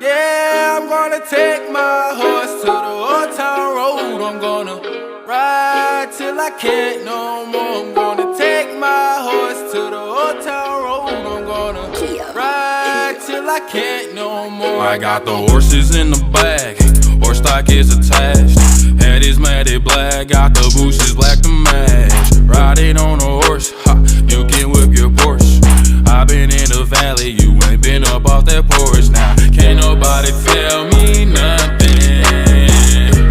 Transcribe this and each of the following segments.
Yeah, I'm gonna take my horse to the old town road. I'm gonna ride till I can't no more. I'm gonna take my horse to the old town road. I'm gonna ride till I can't no more. I got the horses in the bag, horse stock is attached. Head is matted black, got the bushes black to match. Riding on a horse, ha, you can whip your Porsche. I been in the valley, you ain't been up off that porch. Now, can't nobody tell me nothing.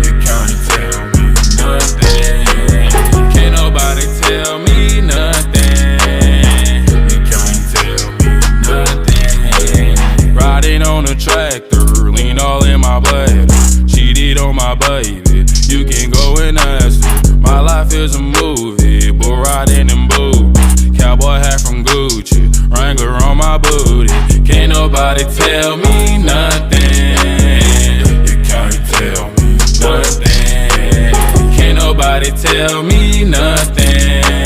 You can't tell me nothing. Can't nobody tell me nothing. You can't tell me nothing. Riding on a tractor, lean all in my blood. Cheated on my baby, you can go and ask her. My life is a movie, bull riding in boots. Cowboy hat from Gucci, Wrangler on my booty. Can't nobody tell me nothing. You can't tell me nothing. Can't nobody tell me nothing.